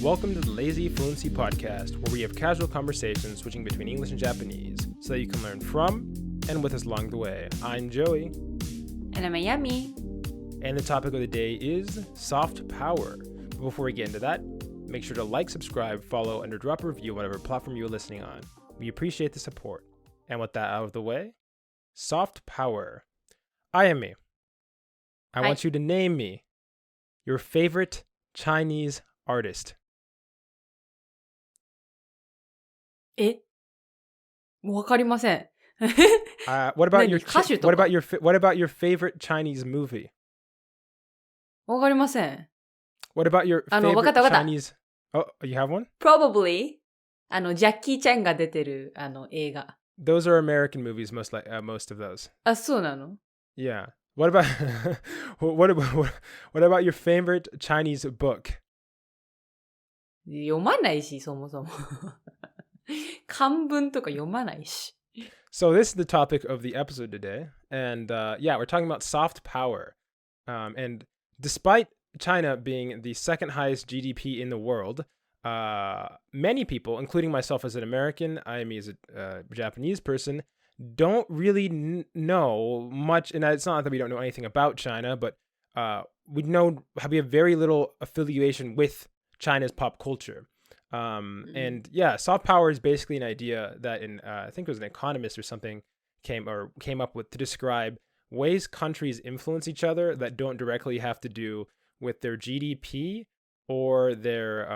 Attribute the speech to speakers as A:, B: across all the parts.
A: Welcome to the Lazy Fluency podcast, where we have casual conversations switching between English and Japanese so that you can learn from and with us along the way. I'm Joey.
B: And I'm Ayami.
A: And the topic of the day is soft power. But before we get into that, make sure to like, subscribe, follow, and drop a review on whatever platform you're listening on. We appreciate the support. And with that out of the way, soft power. Ayami, I want you to name me your favorite Chinese artist.
B: わかりません。
A: What about your
B: 歌手とか
A: what about your favorite Chinese movie?
B: わかりません。
A: What about your
B: わかった
A: favorite Chinese? Oh, you have one?
B: Probably ジャッキー・チェンが出てる映画。
A: Those are American movies, most of those.
B: あ、そうなの?
A: Yeah. What about what about your favorite Chinese book?
B: 読まないし、そもそも。漢文とか読まないし。
A: So this is the topic of the episode today. And yeah, we're talking about soft power. And despite China being the second highest GDP in the world, many people, including myself as an American, Ayami as a Japanese person, don't really know much. And it's not that we don't know anything about China, but we have very little affiliation with China's pop culture. And yeah, soft power is basically an idea that I think it was an economist or something came up with to describe ways countries influence each other that don't directly have to do with their GDP or their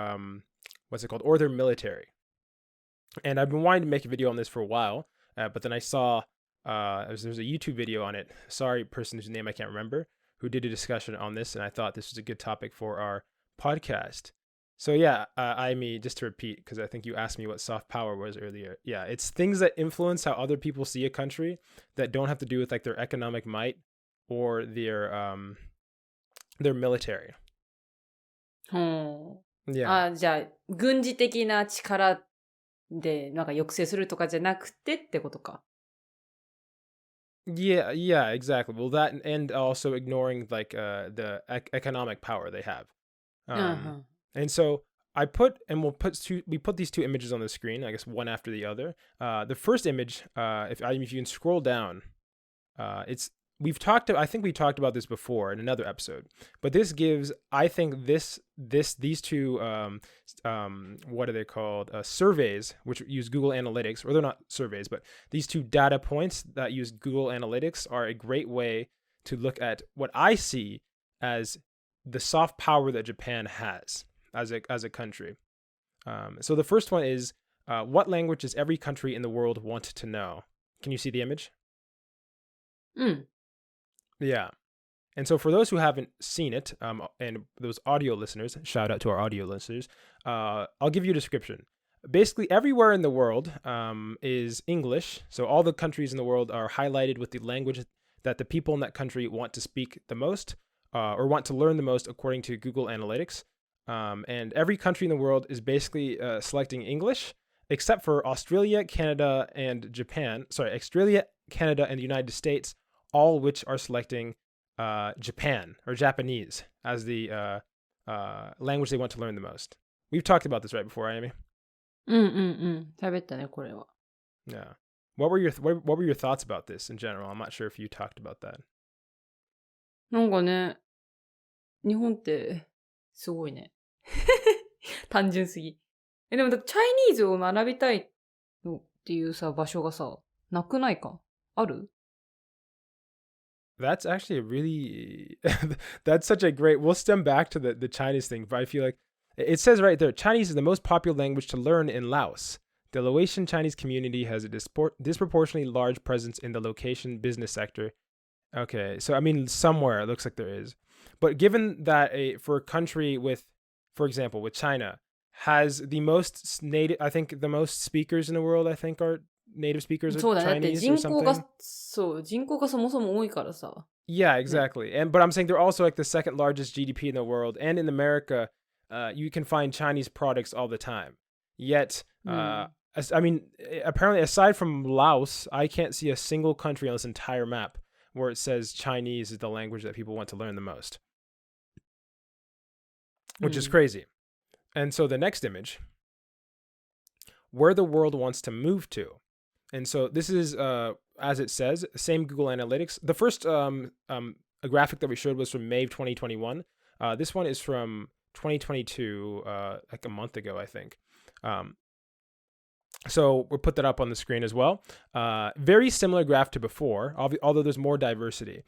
A: or their military. And I've been wanting to make a video on this for a while, but then I saw there's a YouTube video on it. Sorry, person whose name I can't remember, who did a discussion on this, and I thought this was a good topic for our podcast. So yeah, Ayami, just to repeat, because I think you asked me what soft power was earlier. Yeah, it's things that influence how other people see a country that don't have to do with like their economic might or their military.
B: Yeah. じゃあ、軍事的な力でなんか抑制するとかじゃなくてってことか。
A: Yeah, exactly. Well, that and also ignoring like the economic power they have. And so we put these two images on the screen, I guess one after the other. The first image, if you can scroll down, I think we talked about this before in another episode, but this gives, I think these two, what are they called? Surveys, which use Google Analytics, or they're not surveys, but these two data points that use Google Analytics are a great way to look at what I see as the soft power that Japan has as a country. So the first one is, what language does every country in the world want to know? Can you see the image? Yeah. And so for those who haven't seen it, and those audio listeners, shout out to our audio listeners, I'll give you a description. Basically, everywhere in the world is English. So all the countries in the world are highlighted with the language that the people in that country want to speak the most, or want to learn the most according to Google Analytics. And every country in the world is basically selecting English, except for Australia, Canada, and Japan. Sorry, Australia, Canada, and the United States, all which are selecting Japan or Japanese as the language they want to learn the most. We've talked about this right before, Ayami.
B: 喋ったね、これは。
A: Yeah. What were your thoughts about this in general? I'm not sure if you talked about that.
B: なんかね、日本ってすごいね。単純すぎ。でもチャイニーズを学びたいのっていうさ、場所がさ、なくないか？ある？
A: That's actually that's such a great, we'll stem back to the Chinese thing, but I feel like it says right there, Chinese is the most popular language to learn in Laos. The Laotian Chinese community has a disproportionately large presence in the location business sector. Okay, so I mean, somewhere it looks like there is. But given that for a country with, for example, with China, has the most native, I think the most speakers in the world, I think, are native speakers of Chinese or something.
B: そう、人口がそもそも多いからさ。
A: Yeah, exactly. But I'm saying they're also like the second largest GDP in the world. And in America, you can find Chinese products all the time. Yet, I mean, apparently aside from Laos, I can't see a single country on this entire map where it says Chinese is the language that people want to learn the most. Which is crazy. And so the next image, where the world wants to move to. And so this is, as it says, same Google Analytics. The first a graphic that we showed was from May of 2021. This one is from 2022, like a month ago, I think. So we'll put that up on the screen as well. Very similar graph to before, although there's more diversity.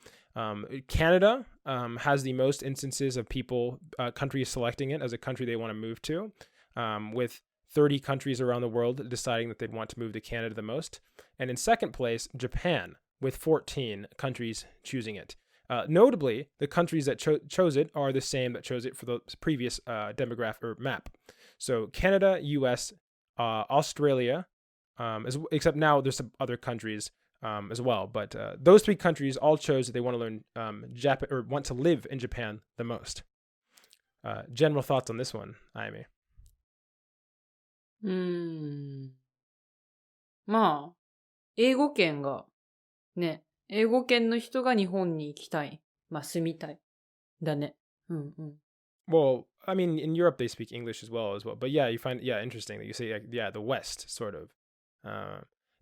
A: Canada has the most instances of countries selecting it as a country they want to move to, with 30 countries around the world deciding that they'd want to move to Canada the most. And in second place, Japan, with 14 countries choosing it. Notably, the countries that chose it are the same that chose it for the previous demographic or map. So Canada, US, Australia, except now there's some other countries as well. But those three countries all chose that they want to learn Japan or want to live in Japan the most. General thoughts on this one, Ayami?
B: まあ、英語圏が、ね、英語圏の人が日本に行きたい。まあ、住みたい。だね。
A: Well, I mean, in Europe they speak English as well. But yeah, you find interesting that you say the West sort of,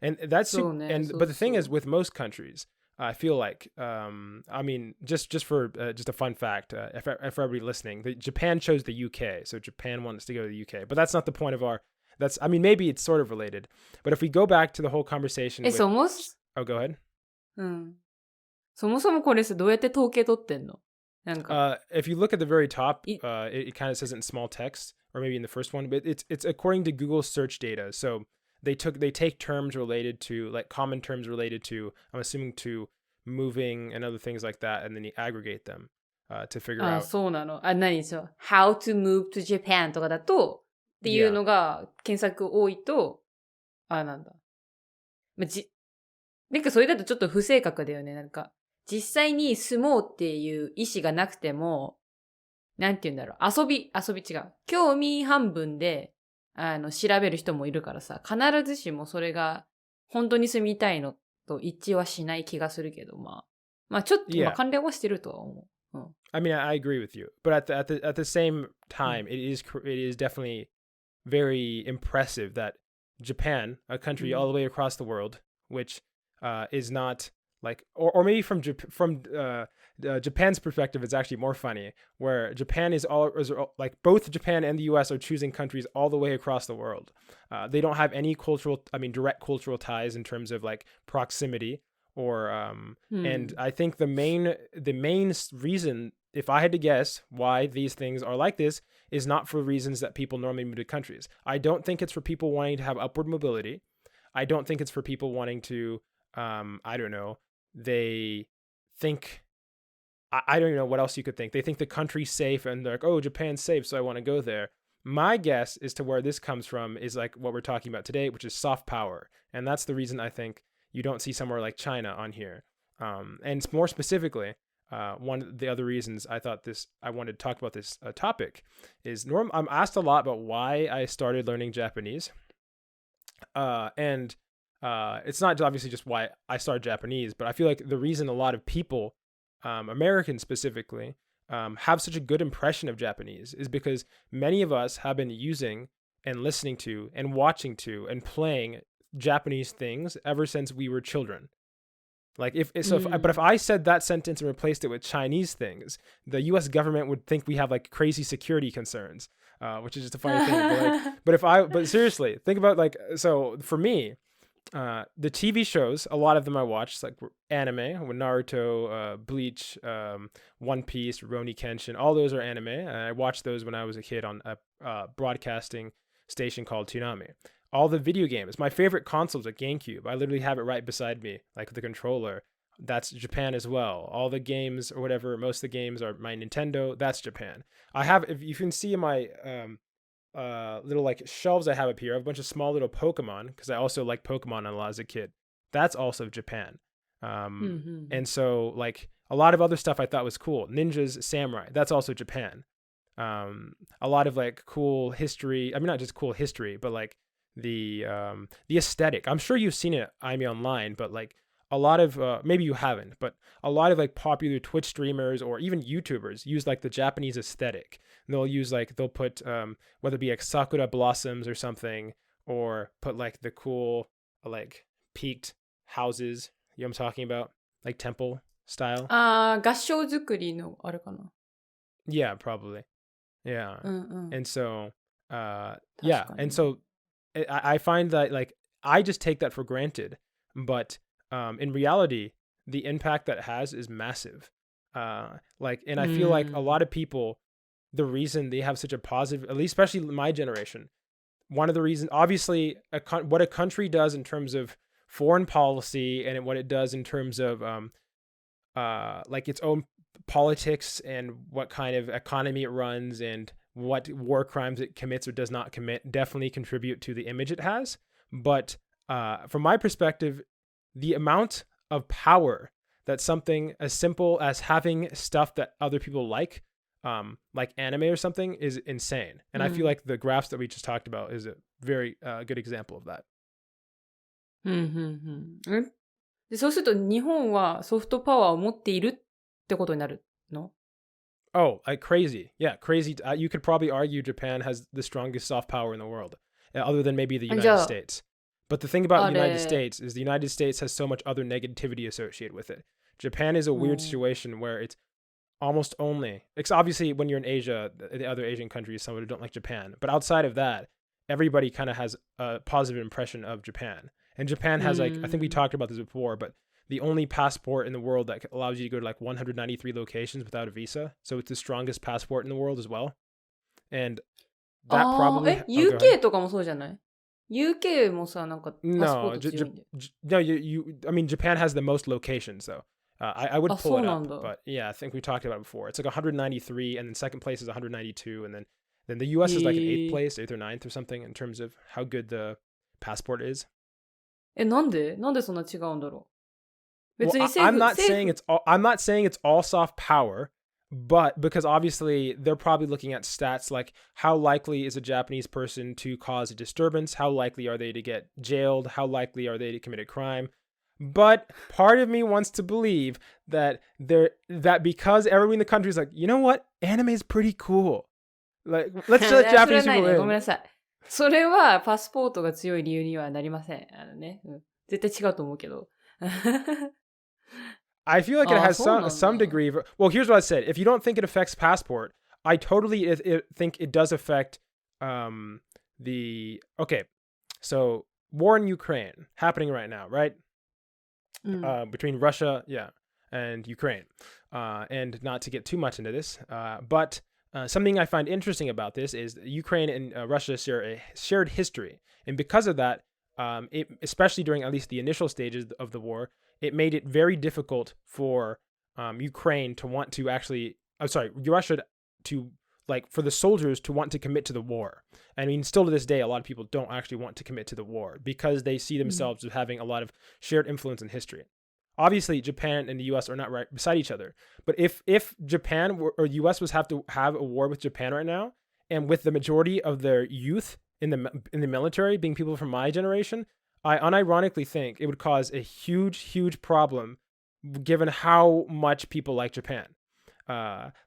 A: and that's but the thing is with most countries, I feel like I mean just for just a fun fact, if everybody listening, Japan chose the UK, so Japan wants to go to the UK, but that's not the point of our. I mean, maybe it's sort of related, but if we go back to the whole conversation. Oh, go ahead.
B: そもそもこれさ、どうやって統計取ってんの？なんか。
A: If you look at the very top, it kind of says it in small text, or maybe in the first one, but it's according to Google search data. So they take terms related to, like common terms related to, I'm assuming to moving and other things like that, and then you aggregate them to figure out.
B: そうなの。何そう。How to move to Japan とかだと、っていうのが検索多いと、なんだ。なんかそれだとちょっと不正確だよね。なんか、実際に住もうっていう意思がなくても、なんて言うんだろう。遊び違う。興味半分で、調べる人もいるからさ、必ずしもそれが本当に住みたいのと一致はしない気がするけど、まあちょっと、まあ関連はしてるとは思う。
A: I mean, I agree with you, but at the same time, it is definitely very impressive that Japan, a country all the way across the world, which is not like, or maybe from Japan's perspective, it's actually more funny, where Japan is like both Japan and the US are choosing countries all the way across the world. They don't have any direct cultural ties in terms of like proximity or, and I think the main reason, if I had to guess why these things are like this, is not for reasons that people normally move to countries. I don't think it's for people wanting to have upward mobility. I don't think it's for people wanting to, I don't know, they think, I don't know what else you could think. They think the country's safe and they're like, oh, Japan's safe, so I want to go there. My guess as to where this comes from is like what we're talking about today, which is soft power. And that's the reason I think you don't see somewhere like China on here. And more specifically, one of the other reasons I wanted to talk about this topic is I'm asked a lot about why I started learning Japanese. And it's not obviously just why I started Japanese, but I feel like the reason a lot of people, Americans specifically, have such a good impression of Japanese is because many of us have been using and listening to and watching to and playing Japanese things ever since we were children. Like but if I said that sentence and replaced it with Chinese things, the U.S. government would think we have like crazy security concerns, which is just a funny thing. But seriously, think about like, so for me, the TV shows, a lot of them I watched, like anime, with Naruto, Bleach, One Piece, Rurouni Kenshin, all those are anime. And I watched those when I was a kid on a broadcasting station called Toonami. All the video games, my favorite console is a GameCube. I literally have it right beside me, like the controller. That's Japan as well. All the games or whatever, most of the games are my Nintendo. That's Japan. I have, if you can see in my little like shelves I have up here, I have a bunch of small little Pokemon because I also like Pokemon a lot as a kid. That's also Japan. And so like a lot of other stuff I thought was cool. Ninjas, samurai, that's also Japan. A lot of like cool history. I mean, not just cool history, but like the aesthetic. I'm sure you've seen it, online, but like a lot of maybe you haven't, but a lot of like popular Twitch streamers or even YouTubers use like the Japanese aesthetic. And they'll put whether it be like sakura blossoms or something, or put like the cool like peaked houses. You know what I'm talking about? Like temple style.
B: ああ、合掌造りのあれかな。
A: Yeah, probably. Yeah.
B: うんうん。
A: And so
B: 確
A: yeah,
B: か
A: and
B: に。
A: so I find that like I just take that for granted, but in reality, the impact that it has is massive. Like, and
B: う
A: I feel like a
B: ん。
A: lot of people, the reason they have such a positive, at least especially my generation, one of the reasons, obviously, what a country does in terms of foreign policy and what it does in terms of like its own politics and what kind of economy it runs and what war crimes it commits or does not commit definitely contribute to the image it has. But from my perspective, the amount of power that something as simple as having stuff that other people like anime or something, is insane. And I feel
B: うん。
A: like the graphs that we just talked about is a very good example of that.
B: うんうんうん。で、そうすると日本はソフトパワーを持っているってことになるの？
A: Oh, like crazy. Yeah, crazy. You could probably argue Japan has the strongest soft power in the world, other than maybe the
B: あ、じ
A: United
B: ゃあ、
A: States. But the thing about the
B: あ
A: United
B: れ、
A: States is the United States has so much other negativity associated with it. Japan is a
B: う
A: weird
B: ん。
A: situation where it's almost only, it's obviously when you're in Asia, the other Asian countries, some who don't like Japan. But outside of that, everybody kind of has a positive impression of Japan. And Japan
B: う
A: has like, I think we
B: ん。
A: talked about this before, but the only passport in the world that allows you to go to like 193 locations without a visa. So it's the strongest passport in the world as well. And that
B: ああ、
A: probably, oh, go ahead.
B: UK とかもそうじゃない？ UK もさ、なんかパスポー
A: No,
B: ト強いんだよ。
A: no, I mean, Japan has the most locations though. I would
B: あ、
A: pull
B: そう
A: it
B: なん
A: up,
B: だ。
A: but yeah, I think we talked about it before. It's like 193, and then second place is 192, and then the US is like an eighth
B: へえ。
A: place, eighth or ninth or something in terms of how good the passport is.
B: なんでそんな違うんだろう。
A: Well,
B: 別に
A: I'm
B: 政府、
A: not
B: 政
A: saying
B: 府、
A: it's all. I'm not saying it's all soft power, but because obviously they're probably looking at stats like how likely is a Japanese person to cause a disturbance, how likely are they to get jailed, how likely are they to commit a crime. But part of me wants to believe that because everyone in the country is like, you know what, anime is pretty cool. Like, let's
B: い
A: let
B: や、それは
A: Japanese
B: ない
A: people
B: ね。ごめん
A: in.
B: なさい。それはパスポートが強い理由にはなりません。ね。うん、絶対違うと思うけど。
A: I feel like it
B: ああ、
A: has
B: そうなん
A: some
B: だ。
A: degree of. Well, here's what I said. If you don't think it affects passport, I totally think it does affect the. Okay, so war in Ukraine happening right now, right?
B: うん。
A: Between Russia, yeah, and Ukraine. And not to get too much into this, but something I find interesting about this is Ukraine and Russia share a shared history, and because of that, especially during at least the initial stages of the war, it made it very difficult for Ukraine to want to actually, Russia to, like, for the soldiers to want to commit to the war. I mean, still to this day, a lot of people don't actually want to commit to the war because they see
B: うん。
A: themselves as having a lot of shared influence in history. Obviously, Japan and the U.S. are not right beside each other. But if Japan or U.S. was have to have a war with Japan right now, and with the majority of their youth in the military being people from my generation, I unironically think it would cause a huge problem, given how much people like Japan.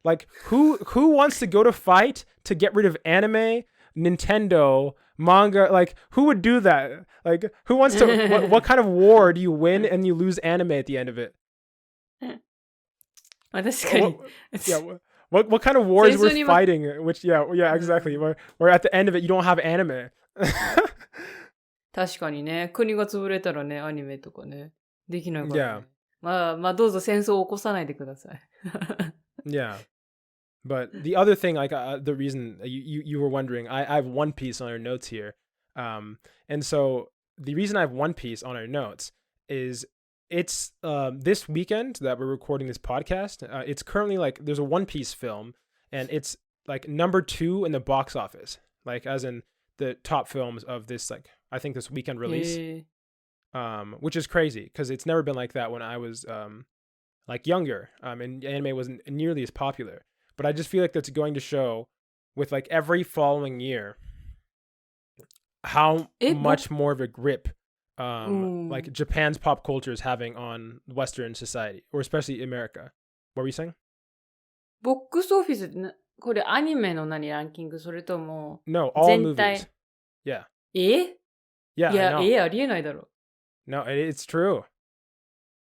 A: Like who wants to go to fight to get rid of anime, Nintendo, manga? Like who would do that? Like who wants to? What kind of war do you win and you lose anime at the end of it?
B: まあ確かに。
A: Yeah. What kind of war
B: 戦
A: is
B: 争
A: worth
B: に
A: fighting? Which yeah
B: う
A: exactly.
B: ん。
A: Where at the end of it you don't have anime.
B: 確かにね。国が潰れたらね、アニメとかね。できないから
A: Yeah,
B: ね。まあどうぞ戦争を起こさないでください。
A: yeah. But the other thing, like the reason you were wondering, I have One Piece on our notes here, and so the reason I have One Piece on our notes is it's this weekend that we're recording this podcast. It's currently like there's a One Piece film, and it's like number 2 in the box office, like as in the top films of this like I think this weekend release,
B: へえ。
A: which is crazy because it's never been like that when I was like younger, and anime wasn't nearly as popular. But I just feel like that's going to show with like every following year how
B: え、
A: much more of a grip like Japan's pop culture is having on Western society, or especially America. What were you saying?
B: ボックスオフィスってこれアニメの何ランキングそれとも
A: No, all
B: 全
A: movies.
B: 体
A: Yeah.
B: え
A: Yeah,
B: い
A: I
B: や、
A: know.
B: ありえないだろ。
A: No, it's true.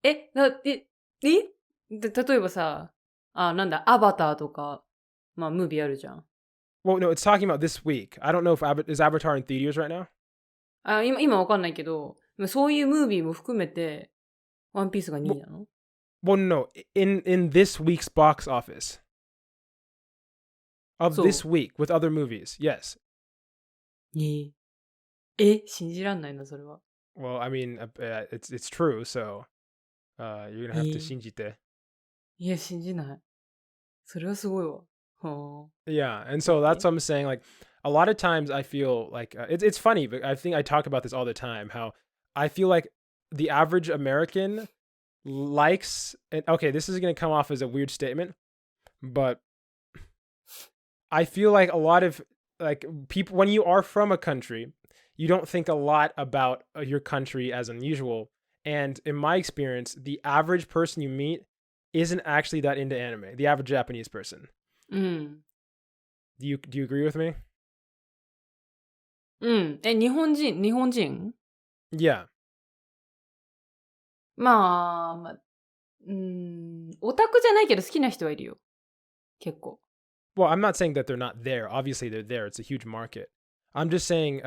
B: 例えばさ、なんだ、アバターとか、まあ、ムービーあるじゃん。
A: Well, no, it's talking about this week. I don't know if is Avatar in theaters right now?
B: 今わかんないけど、そういうムービーも含めて、ワンピースが2位なの
A: Well, no, in this week's box office. Of this week with other movies, yes.
B: 信じらんないな、それは。
A: Well, I mean, it's true, so you're gonna have to 信じて。
B: いや、信じない。それはすごいわ。
A: Yeah, and so that's what I'm saying. Like, a lot of times I feel like it's funny, but I think I talk about this all the time. How I feel like the average American likes, and okay, this is gonna come off as a weird statement, but I feel like a lot of like people, when you are from a country, you don't think a lot about your country as unusual. And in my experience, the average person you meet isn't actually that into anime. The average Japanese person. Do you agree with me?
B: 日本人
A: Yeah.
B: まあ、オタクじゃないけど好きな人はいるよ。結構。
A: Well, I'm not saying that they're not there. Obviously, they're there. It's a huge market. I'm just saying,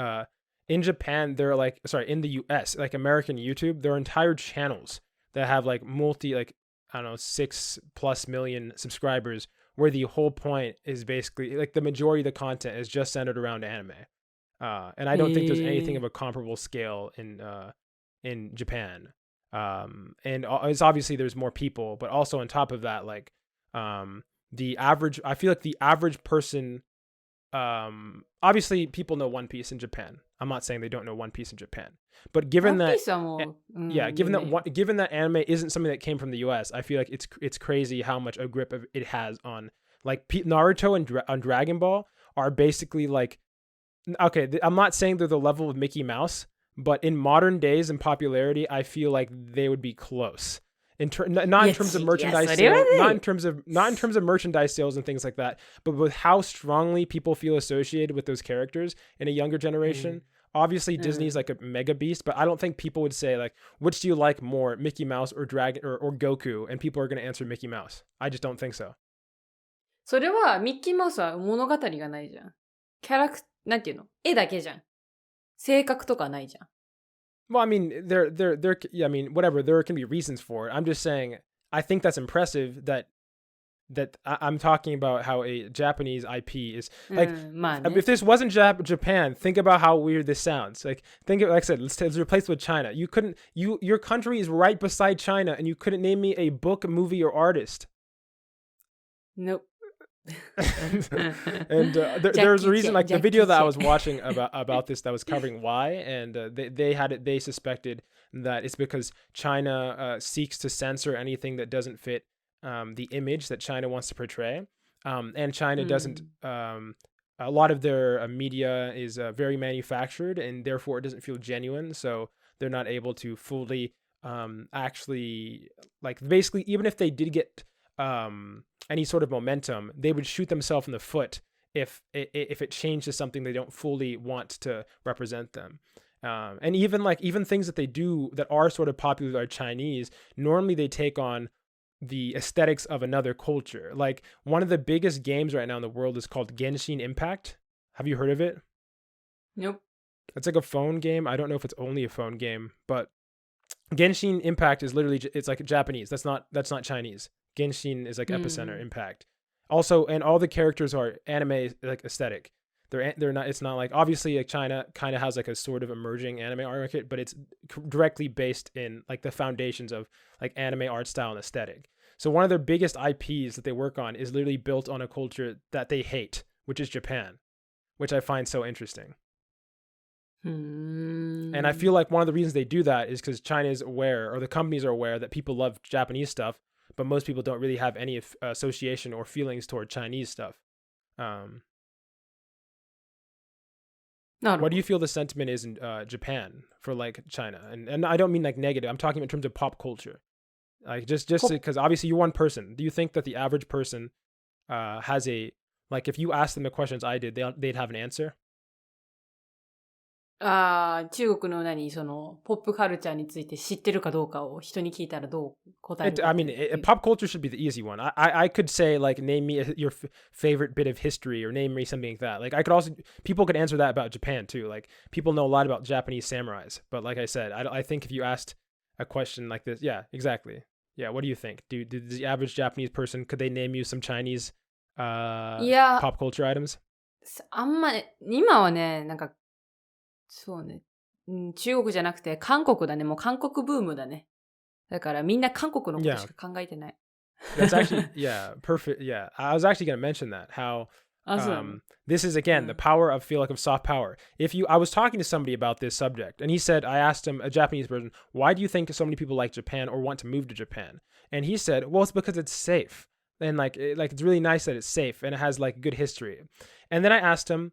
A: in Japan, in the US, like American YouTube, there are entire channels that have like I don't know, 6+ million subscribers, where the whole point is basically like the majority of the content is just centered around anime. And I don't think there's anything of a comparable scale in Japan. And it's obviously there's more people, but also on top of that, like, I feel like the average person, obviously people know One Piece in Japan. I'm not saying they don't know One Piece in Japan, but given that anime isn't something that came from the US, I feel like it's crazy how much a grip of it has on, like, Naruto and Dragon Ball are basically like, okay, I'm not saying they're the level of Mickey Mouse, but in modern days in popularity, I feel like they would be close. Not in terms of merchandise sales, not in terms of merchandise sales and things like that, but with how strongly people feel associated with those characters in a younger generation. Obviously, Disney's like a mega beast, but I don't think people would say like, which do you like more, Mickey Mouse or Dragon or Goku? And people are going to answer Mickey Mouse. I just don't think so.
B: それはミッキーマウスは物語がないじゃん。なんていうの？絵だけじゃん。性格とかないじゃん。
A: Well, I mean, I mean, whatever, there can be reasons for it. I'm just saying, I think that's impressive that I'm talking about how a Japanese IP is like, if this wasn't Japan, think about how weird this sounds. Like I said, let's replace it with China. Your country is right beside China and you couldn't name me a book, movie, or artist.
B: Nope.
A: And there's a reason, like the video that I was watching about this that was covering why, and they suspected that it's because China seeks to censor anything that doesn't fit the image that China wants to portray, and China doesn't. A lot of their media is very manufactured, and therefore it doesn't feel genuine. So they're not able to fully actually, like, basically, even if they did get any sort of momentum, they would shoot themselves in the foot if it changed to something they don't fully want to represent them. And even things that they do that are sort of popular are Chinese, normally they take on the aesthetics of another culture. Like, one of the biggest games right now in the world is called Genshin Impact. Have you heard of it?
B: Nope.
A: It's like a phone game. I don't know if it's only a phone game, but Genshin Impact is literally, it's like Japanese. That's not Chinese. Genshin is like epicenter impact. Also, and all the characters are anime like aesthetic. They're not. It's not like, obviously, like, China kind of has like a sort of emerging anime art market, but it's directly based in like the foundations of like anime art style and aesthetic. So one of their biggest IPs that they work on is literally built on a culture that they hate, which is Japan, which I find so interesting. And I feel like one of the reasons they do that is because China is aware, or the companies are aware, that people love Japanese stuff, but most people don't really have any association or feelings toward Chinese stuff.
B: なる
A: What
B: ほ
A: do you
B: ど。
A: feel the sentiment is in Japan for like China? And I don't mean like negative. I'm talking in terms of pop culture. Like just
B: ポッ
A: because obviously you're one person. Do you think that the average person has a like if you ask them the questions I did, they'd have an answer?
B: 中国のその、ポップカルチャーについて知ってるかどうかを人に聞いたらどう答える
A: It,
B: か
A: I
B: って
A: mean,
B: いう。
A: pop culture should be the easy one. I could say like name me your favorite bit of history or name me something like that. Like I could also people could answer that about Japan too. Like people know a lot about Japanese samurais, but like I said, I think if you asked a question like this, yeah, exactly. Yeah, what do you think? Do the average Japanese person could they name you some Chinese
B: いや、
A: pop culture items?
B: あんまね、今はね、なんか、そうね、中国じゃなくて韓国だね。もう韓国ブームだね。だからみんな韓国のことし
A: Yeah,
B: か考えてない。
A: that's actually yeah, perfect. Yeah, I was actually going to mention that how
B: あ、そうなの。
A: this is again the power of feel like of soft power. If you, I was talking to somebody about this subject, and he said, I asked him, a Japanese person, why do you think so many people like Japan or want to move to Japan? And he said, well, it's because it's safe, and like it's really nice that it's safe and it has like good history. And then I asked him,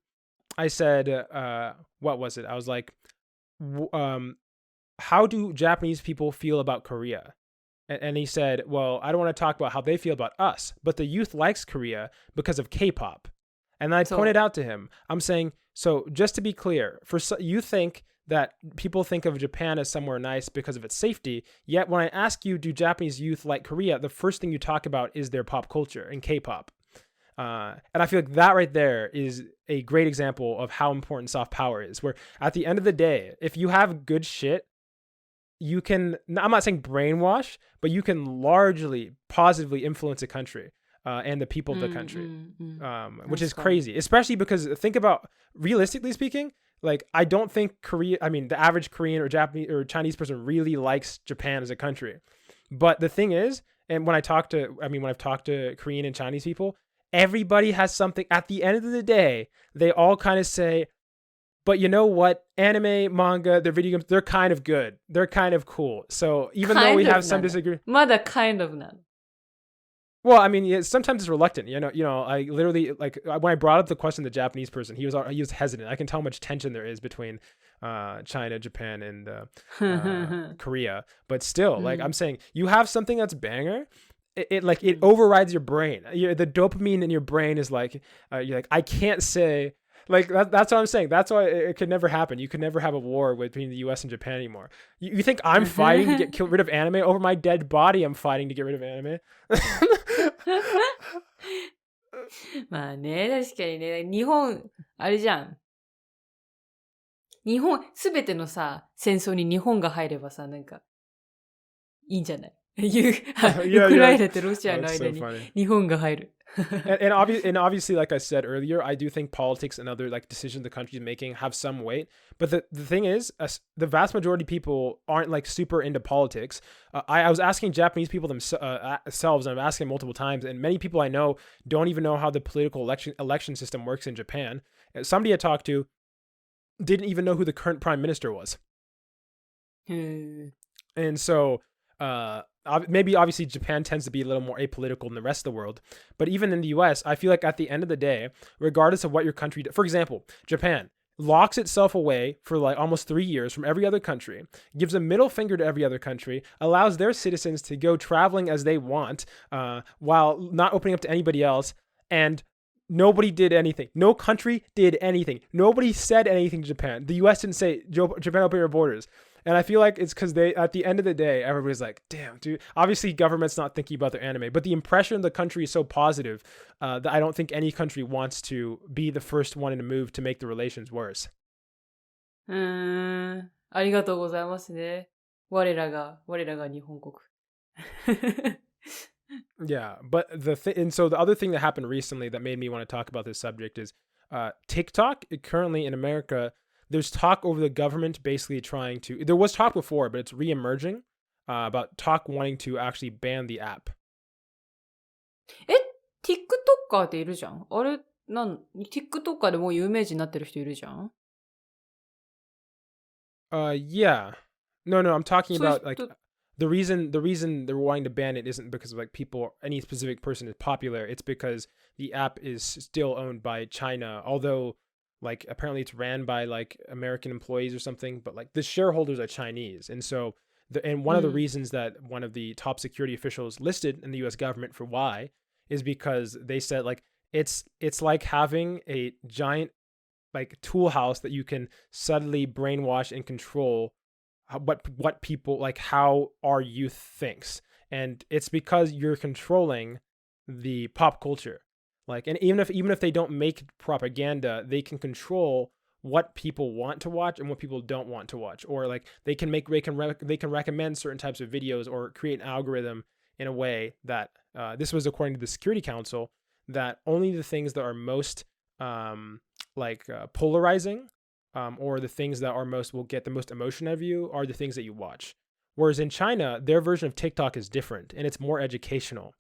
A: I said, what was it? I was like, how do Japanese people feel about Korea? And he said, well, I don't want to talk about how they feel about us, but the youth likes Korea because of K-pop. And I
B: So-
A: pointed out to him, I'm saying, so just to be clear, you think that people think of Japan as somewhere nice because of its safety, yet when I ask you, do Japanese youth like Korea, the first thing you talk about is their pop culture and K-pop. And I feel like that right there is a great example of how important soft power is, where at the end of the day, if you have good shit, you can, I'm not saying brainwash, but you can largely positively influence a country and the people of the country, which is crazy, especially because think about, realistically speaking, like I don't think the average Korean or Japanese or Chinese person really likes Japan as a country. But the thing is, and when I've talked to Korean and Chinese people, everybody has something. At the end of the day, they all kind of say, but you know what? Anime, manga, their video games, they're kind of good. They're kind of cool. So even though we have some disagreement,
B: まだ kind of なの。
A: well, I mean, sometimes it's reluctant. I literally like when I brought up the question to the Japanese person, he was hesitant. I can tell how much tension there is between China, Japan, and Korea. But still, like I'm saying, you have something that's banger. It overrides your brain. The dopamine in your brain is like you're like, I can't say. Like that's what I'm saying. That's why it could never happen. You could never have a war between the U.S. and Japan anymore. You think I'm fighting to get rid of anime? Over my dead body, I'm fighting to get rid of anime.
B: まあね、確かにね、日本、あれじゃん。日本、すべてのさ、戦争に日本が入ればさ、なんか、いいんじゃない？ウクライナとロシアの間に日本が入る。
A: and obviously, like I said earlier, I do think politics and other like decisions the country's making have some weight. But the thing is, the vast majority of people aren't like super into politics. I was asking Japanese people themselves, and I've asked them multiple times, and many people I know don't even know how the political election system works in Japan. Somebody I talked to didn't even know who the current prime minister was. And so maybe obviously Japan tends to be a little more apolitical than the rest of the world, but even in the US, I feel like at the end of the day, regardless of what your country, for example, Japan locks itself away for like almost 3 years from every other country, gives a middle finger to every other country, allows their citizens to go traveling as they want, while not opening up to anybody else, and nobody did anything. No country did anything. Nobody said anything to Japan. The US didn't say, Japan, open your borders. And I feel like it's because at the end of the day, everybody's like, damn, dude. Obviously, government's not thinking about their anime, but the impression of the country is so positive that I don't think any country wants to be the first one in a move to make the relations worse.
B: ありがとうございますね。我らが日本国。
A: Yeah, but and so the other thing that happened recently that made me want to talk about this subject is TikTok. Currently in America, there's talk over the government basically trying to. There was talk before, but it's re-emerging about talk wanting to actually ban the app.
B: TikToker っているじゃん。あれ、TikToker でもう有名人になってる人いるじゃん。
A: Yeah. No, I'm talking about like the reason they're wanting to ban it isn't because of like any specific person is popular. It's because the app is still owned by China. Although like apparently it's ran by like American employees or something, but like the shareholders are Chinese. And so and one of the reasons that one of the top security officials listed in the US government for why is because they said like it's like having a giant like tool house that you can subtly brainwash and control what people like, how our youth thinks. And it's because you're controlling the pop culture. Like, and even if they don't make propaganda, they can control what people want to watch and what people don't want to watch. Or like they can recommend certain types of videos or create an algorithm in a way that this was according to the Security Council, that only the things that are most polarizing or the things that are will get the most emotion out of you are the things that you watch. Whereas in China, their version of TikTok is different and it's more educational.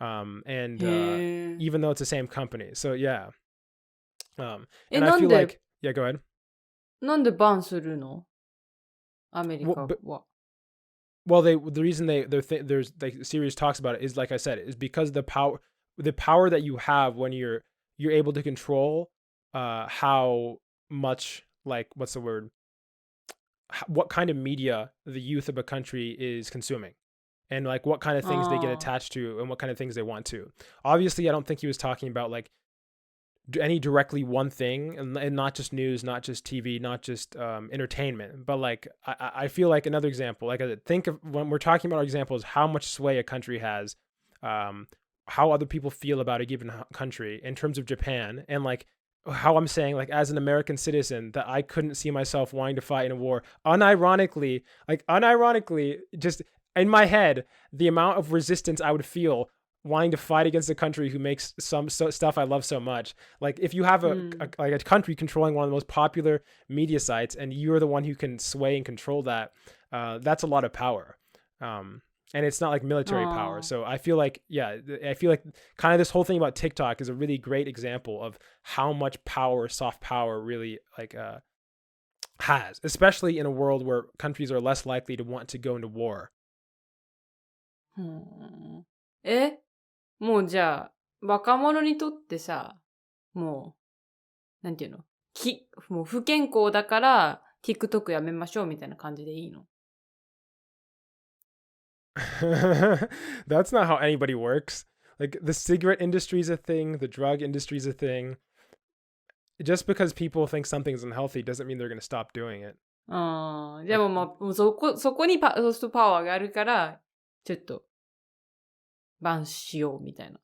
A: Even though it's the same company. So yeah. And I feel like, yeah, go ahead.
B: なんでバンするの？アメリカは。
A: Well, the reason there's like series talks about it is, like I said, is because the power that you have when you're able to control how much, like, what's the word? What kind of media the youth of a country is consuming. And like what kind of things they get attached to and what kind of things they want to. Obviously, I don't think he was talking about like any directly one thing, and not just news, not just TV, not just entertainment. But like I feel like another example, like I think of when we're talking about our examples, how much sway a country has, how other people feel about a given country in terms of Japan, and like how I'm saying, like, as an American citizen, that I couldn't see myself wanting to fight in a war. Unironically, just in my head, the amount of resistance I would feel wanting to fight against a country who makes some stuff I love so much. Like if you have a country controlling one of the most popular media sites and you're the one who can sway and control that, that's a lot of power. And it's not like military power. So I feel like, kind of this whole thing about TikTok is a really great example of how much power soft power really like has, especially in a world where countries are less likely to want to go into war.
B: もうじゃあ、若者にとってさ、もう、なんていうの？もう不健康だから TikTok やめましょうみたいな感じでいいの？
A: That's not how anybody works. Like the cigarette industry is a thing, the drug industry is a thing. Just because people think something's unhealthy doesn't mean they're going to stop doing it.
B: でもまあ、そこにソフトパワーがあるから、ちょっと、バンしようみたいな。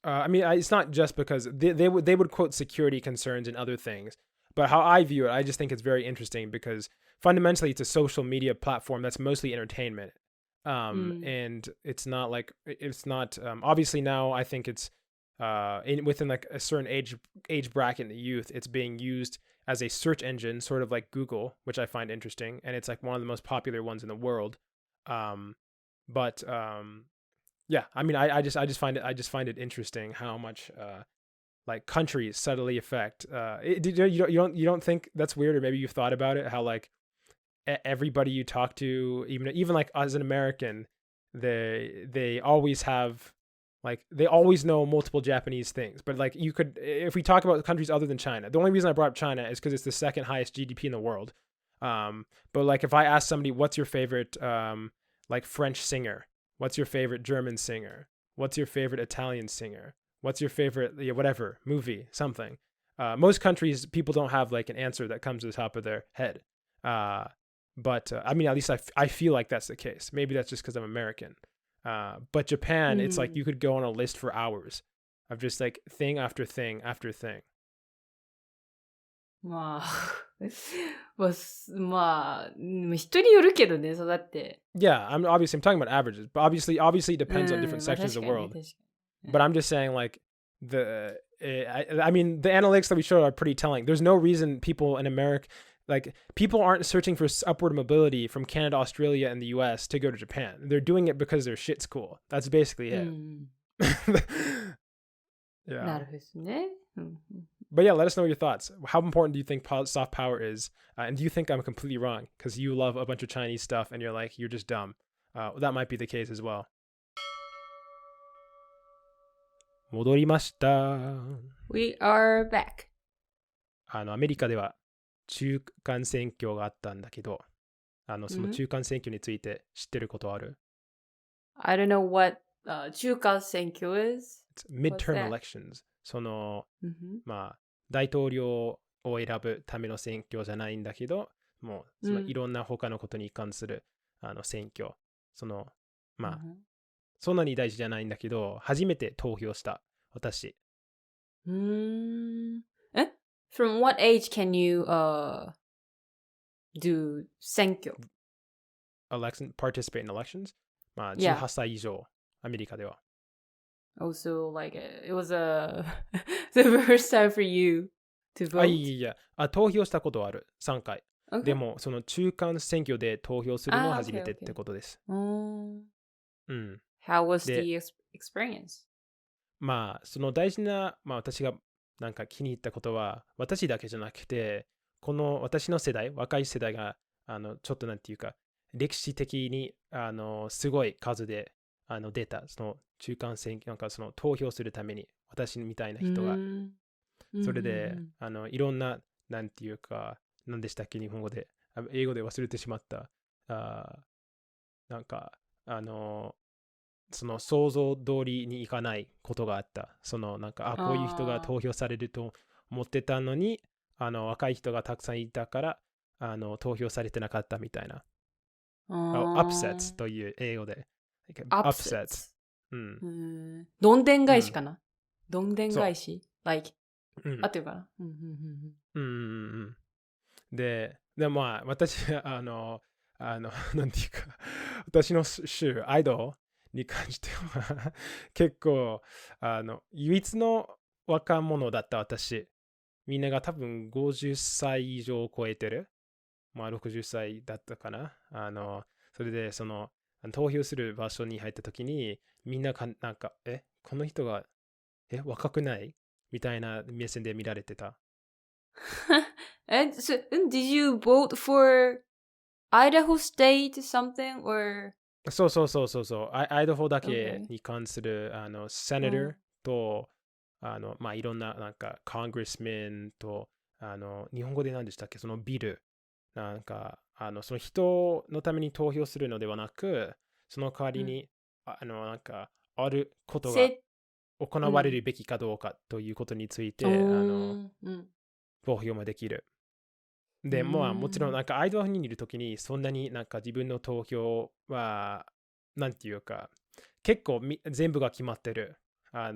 A: I mean, it's not just because they would quote security concerns and other things, but how I view it, I just think it's very interesting because fundamentally it's a social media platform that's mostly entertainment. And it's not obviously now I think it's within like a certain age bracket in the youth, it's being used as a search engine, sort of like Google, which I find interesting, and it's like one of the most popular ones in the world. Yeah, I mean, I just find it interesting how much like countries subtly affect. You don't think that's weird, or maybe you've thought about it? How like everybody you talk to, even like as an American, they always have like they always know multiple Japanese things. But like you could, if we talk about countries other than China, the only reason I brought up China is because it's the second highest GDP in the world. But like if I ask somebody, what's your favorite like French singer? What's your favorite German singer? What's your favorite Italian singer? What's your favorite whatever movie, something? Most countries, people don't have like an answer that comes to the top of their head. But I mean, at least I feel like that's the case. Maybe that's just because I'm American. But Japan, it's like you could go on a list for hours of just like thing after thing after thing.
B: まあ、人によるけどね、そうだって。
A: Yeah, I'm talking about averages, but obviously it depends on different sections of the world. But I'm just saying like I mean, the analytics that we showed are pretty telling. There's no reason people in America, like people aren't searching for upward mobility from Canada, Australia, and the US to go to Japan. They're doing it because their shit's cool. That's basically it. Yeah.
B: なるほどね。
A: But yeah, let us know your thoughts. How important do you think soft power is? And do you think I'm completely wrong because you love a bunch of Chinese stuff and you're just dumb? That might be the case as well. 戻りました。
B: We are back.
A: アメリカでは中間選挙があったんだけど、その中間選挙について知ってることある？
B: I don't know what 中間選挙 is.
A: midterm
B: that?
A: elections。その、
B: Mhm.
A: まあ、大統領を選ぶための選挙じゃないんだけど、もう、そのいろんな他のことに関する選挙。その、まあ、そんなに大事じゃないんだけど、初めて投票した、私。
B: From what age can you do 選挙?
A: participate in elections? まあ、
B: Yeah.
A: 18歳以上、アメリカでは。
B: Also, like, it was the first time for you to
A: い
B: vote?
A: や、投票したことはある、3回。
B: Okay.
A: でも、その中間選挙で投票するのは初めてっ
B: okay.
A: てことです。
B: うん。
A: うん。
B: How was
A: で、
B: the experience?
A: まあ、その大事な、まあ私がなんか気に入ったことは、私だけじゃなくて、この私の世代、若い世代が、ちょっとなんていうか、歴史的に、すごい数で、出た、その中間選挙、なんかその投票するために、私みたいな人が、それで、いろんな、なんていうか、何でしたっけ、日本語で、英語で忘れてしまった、なんか、その想像通りにいかないことがあった。そのなんか、こういう人が投票されると思ってたのに、若い人がたくさんいたから、投票されてなかったみたいな。upsets という英語で。upsets。
B: どんでん返しかな、どんでん返し like、合ってるかな、
A: で、まあ、私、なんていうか、私の州、アイドに関しては結構唯一の若者だった私。みんなが多分50歳以上を超えてる。まあ60歳だったかな。それでその投票する場所に入った時にみんななんか、この人が、若くないみたいな目線で見られてた。
B: so, did you vote for Idaho State something or
A: そう。アイダホだけに関する、セネターと、まあ、いろんな、なんか、コングレスメンと、日本語で何でしたっけ、そのビル、なんか、その人のために投票するのではなく、その代わりに、なんか、あることが行われるべきかどうかということについて、投票もできる。で、まあもちろんなんかアイドルにいるときにそんなになんか自分の投票はなんていうか結構全部が決まってる。アイ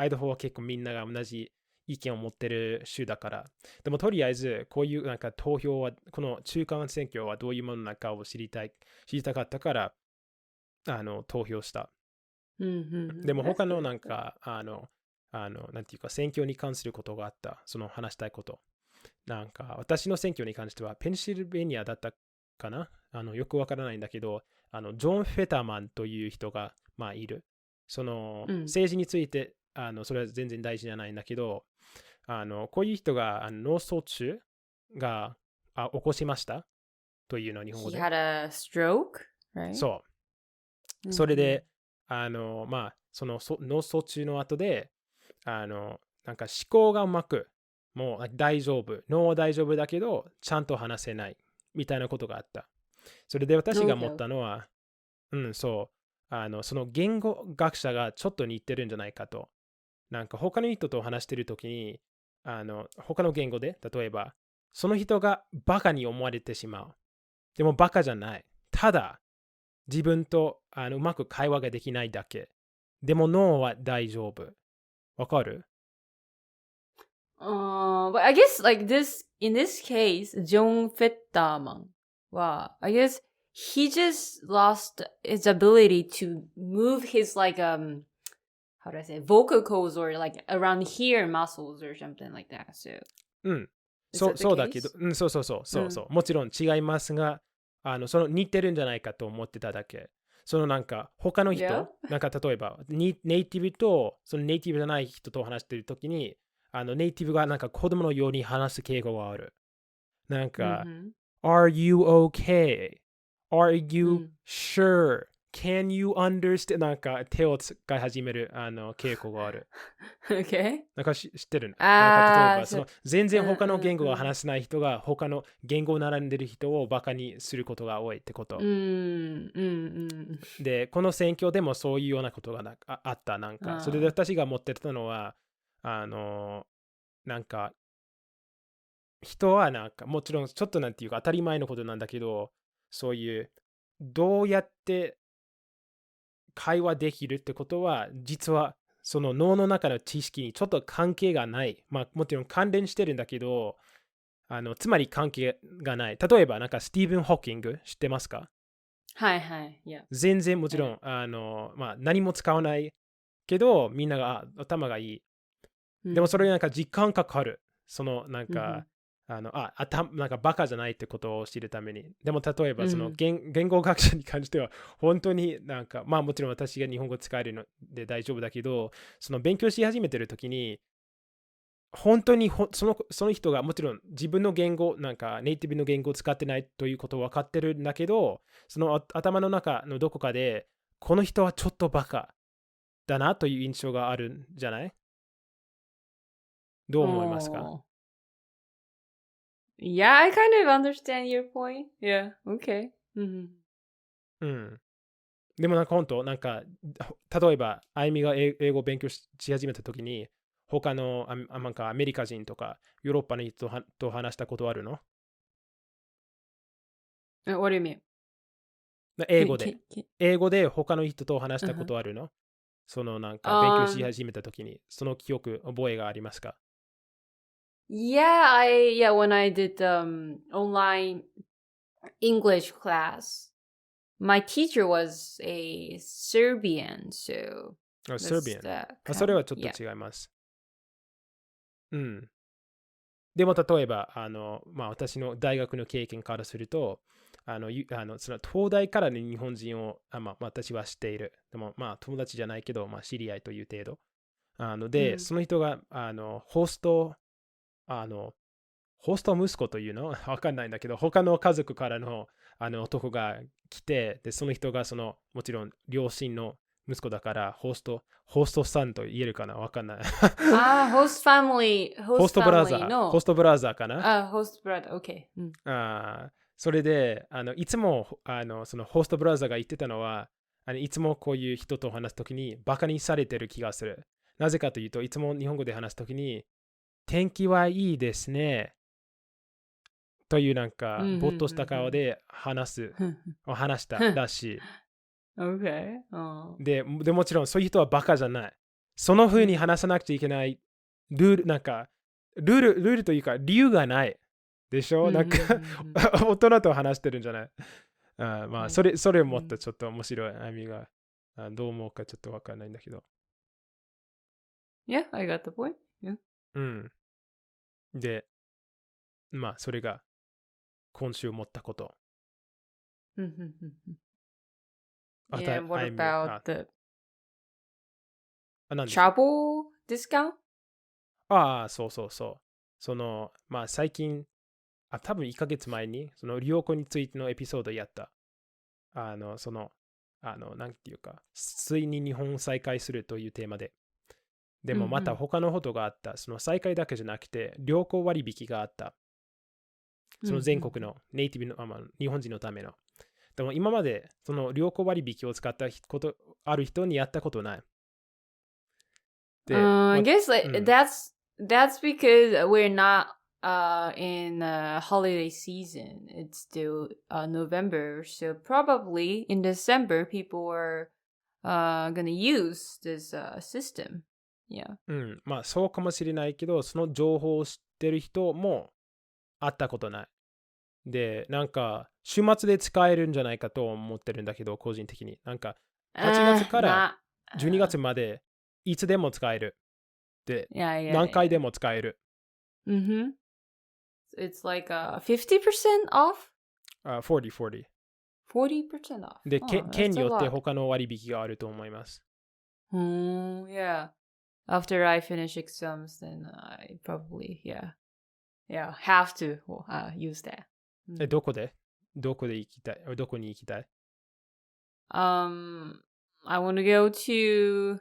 A: ドルは結構みんなが同じ意見を持ってる州だから。でもとりあえずこういうなんか投票はこの中間選挙はどういうものなのかを知りたかったから投票した。でも他のなんかなんていうか選挙に関することがあった。その話したいこと。なんか私の選挙に関してはペンシルベニアだったかな、よくわからないんだけどジョン・フェターマンという人が、まあ、いる。その、政治についてそれは全然大事じゃないんだけどこういう人が脳卒中が起こしましたというのを日本語で。
B: He had a stroke, right?
A: そう。それでまあその脳卒中の後でなんか思考がうまくもう大丈夫、脳は大丈夫だけど、ちゃんと話せないみたいなことがあった。それで私が思ったのは、そう、その言語学者がちょっと似てるんじゃないかと。なんか他の人と話してるときに、他の言語で、例えば、その人がバカに思われてしまう。でもバカじゃない。ただ、自分とうまく会話ができないだけ。でも脳は大丈夫。わかる
B: ？But I guess like this in this case, John Fetterman, wow, I guess he just lost his ability to move his like how do I say vocal cords or like around here muscles or something like that. So
A: そうだけど、そう。もちろん違いますが、その似てるんじゃないかと思ってただけ。そのなんか他の人、なんか例えばネイティブとそのネイティブじゃない人と話してるときに、ネイティブがなんか子供のように話す傾向がある。なんか、Are you okay? Are you sure? Can you understand? なんか手を使い始める傾向がある。
B: Okay.
A: なんか知ってるの？なんか例えば
B: そう
A: 全然他の言語
B: うん
A: を話せない人が他の言語を並んでる人をバカにすることが多いってこと。で、この選挙でもそういうようなことがあった。なんかそれで私が持ってたのはなんか人はなんかもちろんちょっとなんていうか当たり前のことなんだけど、そういうどうやって会話できるってことは実はその脳の中の知識にちょっと関係がない。まあもちろん関連してるんだけど、つまり関係がない。例えばなんかスティーブン・ホーキング知ってますか？
B: はいはい。Yeah.
A: 全然もちろん、まあ何も使わないけどみんなが頭がいい。でもそれになんか時間かかる。そのなんか、なんかバカじゃないってことを知るために。でも例えばその言語学者に関しては本当になんかまあもちろん私が日本語使えるので大丈夫だけど、その勉強し始めてる時に本当にその人がもちろん自分の言語なんかネイティブの言語を使ってないということを分かってるんだけど、その頭の中のどこかでこの人はちょっとバカだなという印象があるんじゃない？どう思いますか？
B: Yeah, I kind of understand your point. Yeah, okay.
A: うん。でもなんか本当、なんか、例えば、あゆみが英語を勉強し始めたときに、他のなんかアメリカ人とかヨーロッパの人と話したことあるの？
B: What do you mean?
A: 英語で。英語で他の人と話したことあるの？そのなんか勉強し始めたときに、その記憶、覚えがありますか？
B: Yeah, when I did online English class, my teacher was a Serbian, so
A: Serbian。that's それはちょっと違います。うん。でも例えば、まあ、私の大学の経験からすると、その東大からの日本人を、まあ、私は知っている。でも、まあ、友達じゃないけど、まあ、知り合いという程度。で、その人が、ホスト息子というのわかんないんだけど、他の家族からの、男が来て、で、その人がもちろん両親の息子だから、ホストさんと言えるかなわかんない。
B: host family,
A: ホストブラザー、
B: の
A: ホストブラザーかな。
B: host brother, okay.
A: それで、いつも、そのホストブラザーが言ってたのは、いつもこういう人と話すときにバカにされてる気がする。なぜかというと、いつも日本語で話すときに、天気はいいですね。というなんか、ぼっとした顔で話したらしい。
B: Okay.
A: で、もちろんそういう人はバカじゃない。その風に話さなくちゃいけないルールというか理由がない。でしょ？なんか大人と話してるんじゃない？まあ、それをもっとちょっと面白い。あみがどう思うかちょっとわかんないんだけど。
B: Yeah, I got the point. Yeah.
A: うん。で、まあ、それが今週思ったこと。
B: Yeah, what about the
A: 何ですか？
B: travel discount?
A: そう。まあ最近、多分1ヶ月前に、その旅行についてのエピソードやった。なんていうか、ついに日本を再開するというテーマで。でもまた他のことがあった。その再開だけじゃなくて、旅行割引があった。その全国のネイティブの、日本人のための。でも今までその旅行割引を使ったことある人にやったことない。
B: I guess that's because we're not in holiday season. It's still November, so probably in December people are gonna use this system. Yeah.
A: まあそうかもしれないけど、その情報を知ってる人も会ったことない。で、なんか週末で使えるんじゃないかと思ってるんだけど、個人的に。なんか8月から12月までいつでも使える。で、何回でも使える。
B: It's like 50% off?
A: 40%。40%
B: off.
A: で、県によって他の割引があると思います。
B: Yeah. After I finish exams, then I probably, have to use that.
A: どこに行きたい？
B: I want to go to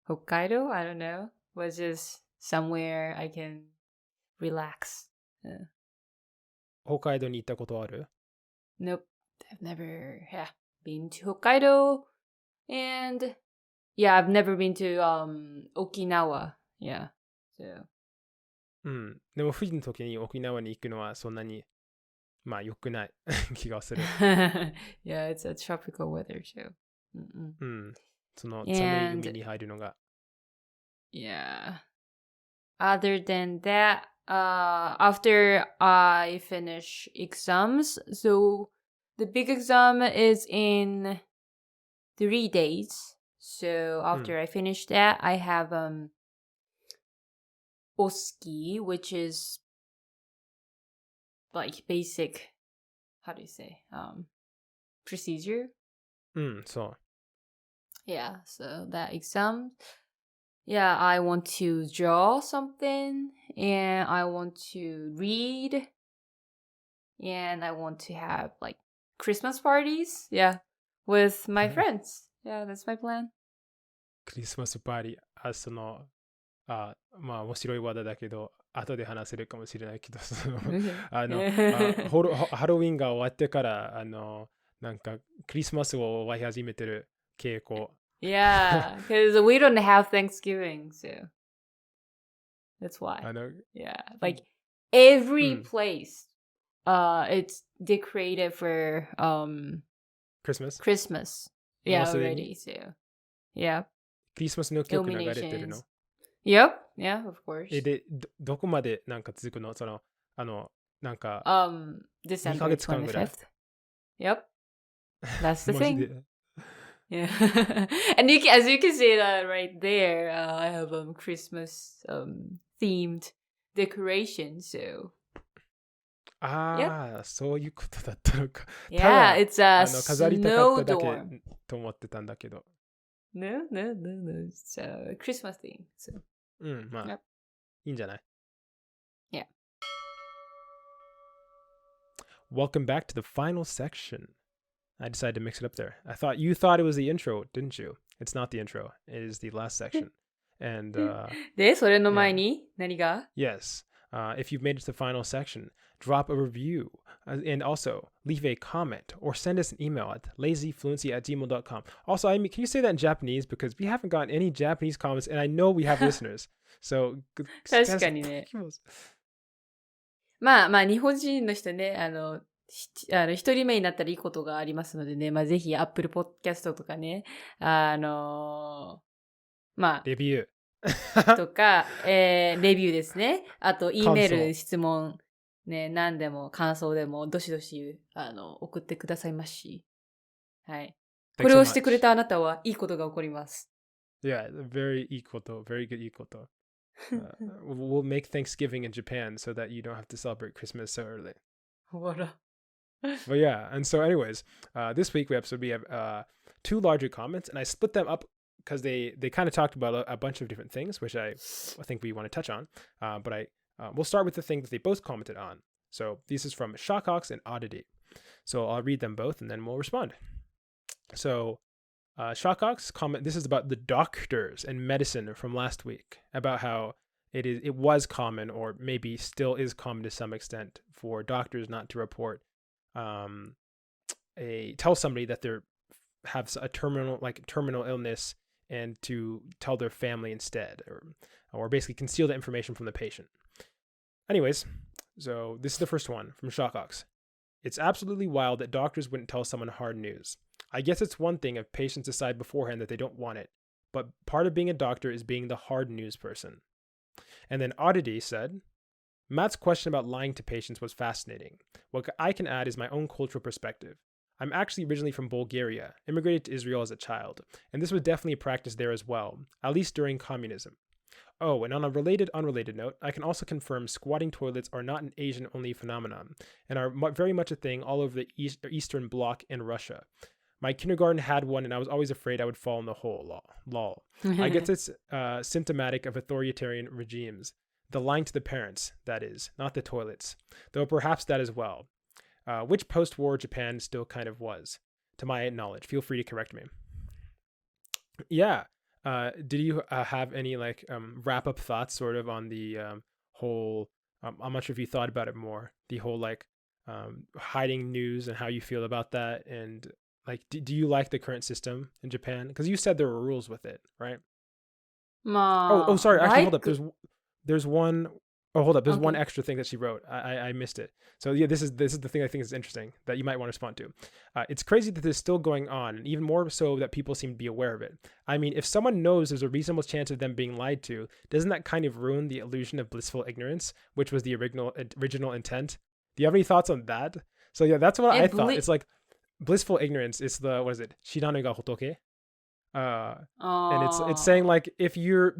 B: Hokkaido. I don't know. Was just somewhere I can relax.
A: 北海道に行ったことある？
B: Nope. I've never been to Hokkaido. And yeah, I've never been to Okinawa. Yeah. So.
A: うん。でも冬の時に沖縄に行くのはそんなにまあ良くない気がする。
B: Yeah, it's a tropical weather too.
A: うん。その寒い海に入るのが。
B: Yeah. Other than that, after I finish exams, so the big exam is in 3 days. So after I finish that, I have Oski, which is like basic, how do you say, procedure.
A: うん、そう。
B: Yeah, so that exam. Yeah, I want to draw something, and I want to read, and I want to have like Christmas parties. Yeah, with my friends. Yeah, that's my plan.
A: クリスマスパーティー、まあ面白い話題だけど、後で話せるかもしれないけど、ハロウィンが終わってから、なんかクリスマスを終わり始めてる傾向。
B: Yeah, because we don't have Thanksgiving, so that's why. Yeah, like every place, it's decorated for Christmas. Yeah, already. So yeah.
A: クリスマスの曲流れてるの？
B: Yep, yeah, of course.
A: で、どこまでなんか続くの？その、なんか、2ヶ
B: December
A: 月間ぐらい。
B: 25th. Yep, that's the thing. Yeah, and as you can see that right there, I have Christmas themed decoration. So
A: ああ、そういうことだったのか。
B: yeah, it's a
A: 飾りたかっただ
B: snow
A: け
B: dorm.
A: と思ってたんだけど。
B: No, it's a Christmas theme. So
A: うん、まあ、
B: Yep.
A: いいんじゃない？
B: Yeah.
A: Welcome back to the final section. I decided to mix it up there. You thought it was the intro, didn't you? It's not the intro. It is the last section. And
B: で、それの前に何が？
A: yes, if you've made it to the final section, drop a review and also leave a comment or send us an email at lazyfluency@gmail.com. Also, can you say that in Japanese? Because we haven't gotten any Japanese comments and I know we have listeners. So
B: 確かにね。まあ、日本人の人ね、一人目になったらいいことがありますのでね、まあ、ぜひ Apple Podcast とかね、まあ、
A: レビュ
B: ー。とか、レビューですね。あと、E メール、質問、ね、何でも、感想でも、どしどし、送ってくださいますし。はい。これをしてくれたあなたはいいことが起こります。
A: Yeah, very いいこと、very good いいこと。we'll make Thanksgiving in Japan so that you don't have to celebrate Christmas so early. But yeah, and so anyways, this week we have 2 larger comments, and I split them up because they kind of talked about a bunch of different things, which I think we want to touch on. But we'll start with the thing that they both commented on. So this is from Shockox and Oddity. So I'll read them both and then we'll respond. So Shockox comment, this is about the doctors and medicine from last week, about how it was common, or maybe still is common to some extent, for doctors not to report tell somebody that they have a terminal illness and to tell their family instead, or basically conceal the information from the patient. Anyways, so this is the first one from Shockox. It's absolutely wild that doctors wouldn't tell someone hard news. I guess it's one thing if patients decide beforehand that they don't want it, but part of being a doctor is being the hard news person. And then Oddity said, Matt's question about lying to patients was fascinating. What I can add is my own cultural perspective. I'm actually originally from Bulgaria, immigrated to Israel as a child, and this was definitely a practice there as well, at least during communism. Oh, and on a unrelated note, I can also confirm squatting toilets are not an Asian-only phenomenon, and are very much a thing all over the Eastern Bloc and Russia. My kindergarten had one, and I was always afraid I would fall in the hole. Lol. I guess it's symptomatic of authoritarian regimes. The lying to the parents, that is, not the toilets. Though perhaps that as well. Which post-war Japan still kind of was. to my knowledge. Feel free to correct me. Yeah. Did you have any like wrap up thoughts sort of on the whole? I'm not sure if you thought about it more. The whole like hiding news and how you feel about that, and like do you like the current system in Japan? Because you said there were rules with it, right? Oh, sorry. Actually, hold up. There's one. Oh, hold up. There's one extra thing that she wrote. I missed it. So yeah, this is the thing I think is interesting that you might want to respond to. It's crazy that this is still going on, and even more so that people seem to be aware of it. I mean, if someone knows there's a reasonable chance of them being lied to, doesn't that kind of ruin the illusion of blissful ignorance, which was the original intent? Do you have any thoughts on that? So yeah, that's what I thought. It's like blissful ignorance. It's the, what is it? Shirane ga hotoke. And it's saying like if you're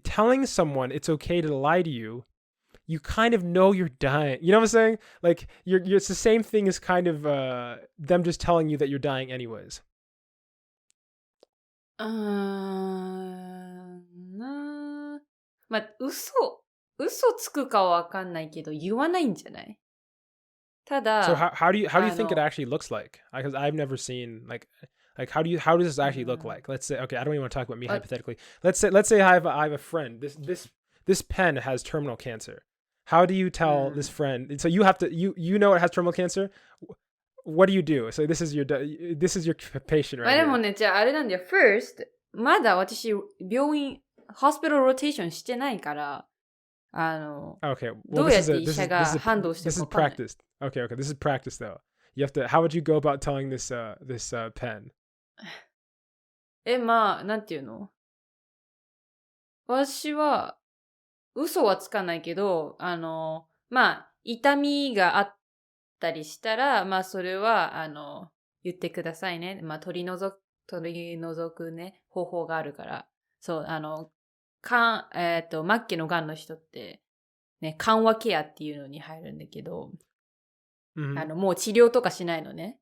A: telling someone it's okay to lie to you, you kind of know you're dying. You know what I'm saying? Like you're it's the same thing as kind of them just telling you that you're dying anyways.
B: まあ、嘘つくかはわかんないけど、言わないんじゃない？ただ、
A: So how do you think it actually looks like? Because I've never seen like how does this actually look like? Let's say, okay, I don't even want to talk about me hypothetically. Let's say I have a friend. This pen has terminal cancer. How do you tell this friend? So you have to you know it has terminal cancer. What do you do? So this is your patient, right?
B: でもね、じゃああれなんだよ。First、まだ私、病院、hospital rotation してないから、
A: okay. Well,
B: どうやって医者が判断してるか分かんない。
A: This is practice. Okay. This is practice though. You have to. How would you go about telling this pen?
B: まあ、なんていうの？私は、嘘はつかないけど、まあ、痛みがあったりしたら、まあ、それは、言ってくださいね。まあ、取り除くね、方法があるから。そう、末期の癌の人って、ね、緩和ケアっていうのに入るんだけど、もう治療とかしないのね。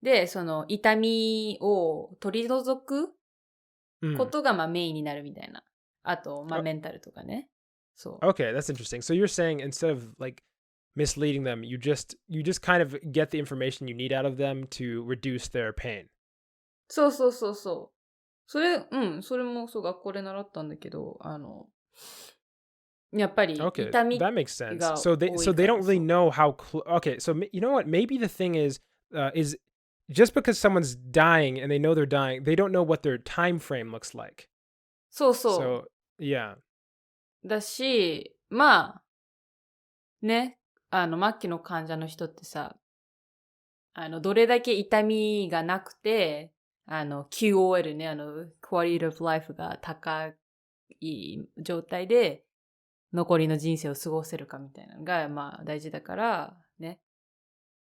B: で、その、痛みを取り除くことが、まあ、メインになるみたいな。あと、まあ、メンタルとかね。そう。
A: Okay, that's interesting. So you're saying instead of like misleading them, you just kind of get the information you need out of them to reduce their pain.
B: そう。それもそう、学校で習ったんだけど、やっぱり痛みが
A: that makes sense. So they don't really know how okay, so you know what? Maybe the thing is just because someone's dying and they know they're dying, they don't know what their time frame looks like.
B: そう。
A: So, yeah.
B: だし、まあ、ね、末期の患者の人ってさ、どれだけ痛みがなくて、QOL ね、quality of life が高い状態で、残りの人生を過ごせるかみたいなのが、まあ、大事だから、ね。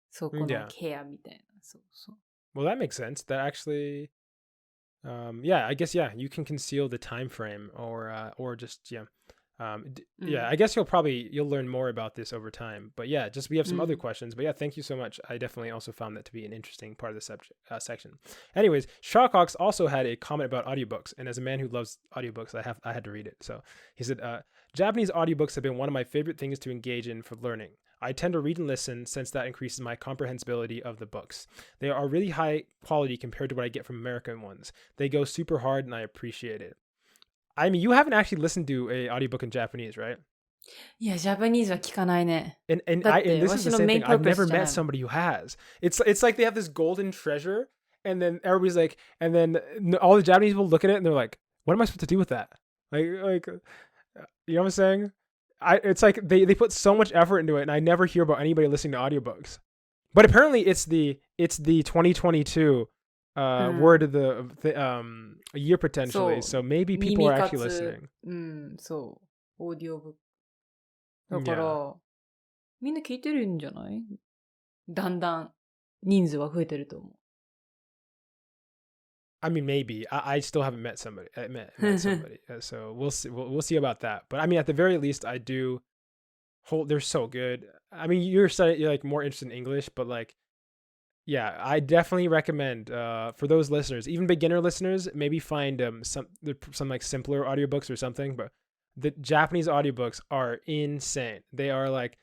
B: そこのケアみたいな。そう。
A: Well, that makes sense. That actually, yeah, I guess, yeah, you can conceal the time frame or just, yeah. Yeah, I guess you'll learn more about this over time. But yeah, we have some other questions. But yeah, thank you so much. I definitely also found that to be an interesting part of the subject section. Anyways, Shawcox also had a comment about audiobooks, and as a man who loves audiobooks, I had to read it. So he said, Japanese audiobooks have been one of my favorite things to engage in for learning. I tend to read and listen since that increases my comprehensibility of the books. They are really high quality compared to what I get from American ones. They go super hard, and I appreciate it. I mean, you haven't actually listened to a audiobook in Japanese, right?
B: いや、ジャパニーズは聞かないね。
A: And this is the same thing. I've never met somebody who has. It's like they have this golden treasure, and then everybody's like, and then all the Japanese people look at it and they're like, "What am I supposed to do with that?" Like, you know what I'm saying? It's like they put so much effort into it, and I never hear about anybody listening to audiobooks. But apparently, it's the 2022. Word of the year potentially, so maybe people are actually listening.
B: そう。オーディオブック。だから、みんな聞いてるんじゃない？だんだん人数は増えてると思う。
A: I mean, maybe. I still haven't met somebody. So we'll see. We'll see about that. But I mean, at the very least, I do hold. They're so good. I mean, you're like more interested in English, but like. Yeah, I definitely recommend for those listeners, even beginner listeners, maybe find some like simpler audiobooks or something. But the Japanese audiobooks are insane. They are like